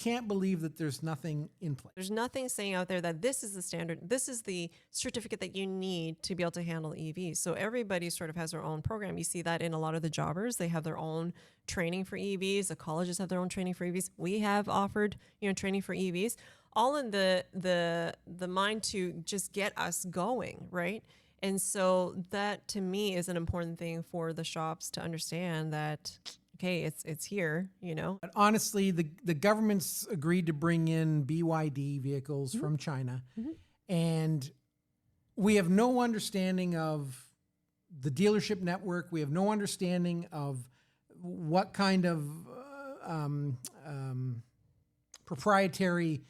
can't believe that there's nothing in place. There's nothing saying out there that this is the standard, this is the certificate that you need to be able to handle EVs. So everybody sort of has their own program. You see that in a lot of the jobbers. They have their own training for EVs. The colleges have their own training for EVs. We have offered, training for EVs, all in the mind to just get us going, right? And so that to me is an important thing for the shops to understand that, okay, it's here, But honestly, the government's agreed to bring in BYD vehicles from China, and we have no understanding of the dealership network. We have no understanding of what kind of proprietary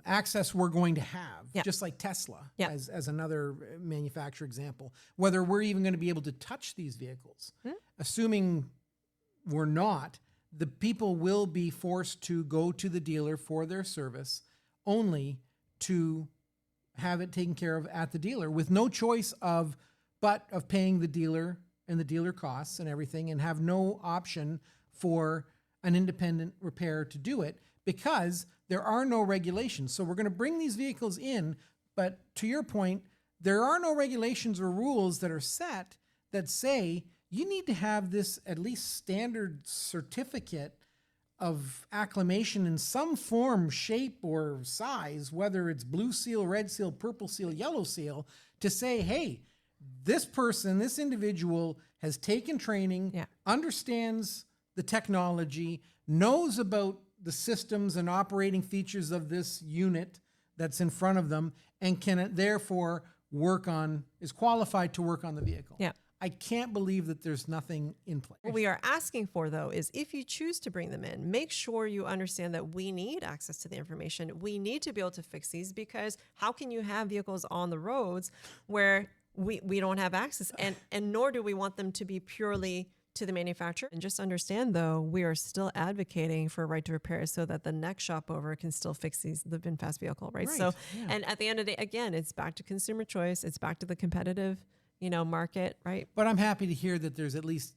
access we're going to have, just like Tesla, as another manufacturer example, whether we're even going to be able to touch these vehicles. Assuming we're not, the people will be forced to go to the dealer for their service only to have it taken care of at the dealer, with no choice but of paying the dealer and the dealer costs and everything, and have no option for an independent repair to do it, because there are no regulations. So we're going to bring these vehicles in, but to your point, there are no regulations or rules that are set that say you need to have this at least standard certificate of acclimation in some form, shape, or size, whether it's blue seal, red seal, purple seal, yellow seal, to say, hey, this person, this individual has taken training, understands the technology, knows about the systems and operating features of this unit that's in front of them, and can therefore is qualified to work on the vehicle. I can't believe that there's nothing in place. What we are asking for, though, is if you choose to bring them in, make sure you understand that we need access to the information. We need to be able to fix these, because how can you have vehicles on the roads where we don't have access, and nor do we want them to be purely to the manufacturer. And just understand, though, we are still advocating for a right to repair so that the next shop over can still fix the VinFast vehicle, right? So, and at the end of the day, again, it's back to consumer choice. It's back to the competitive, market, right? But I'm happy to hear that there's at least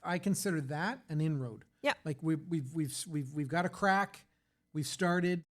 I consider that an inroad. Yeah. Like we've got a crack. We've started.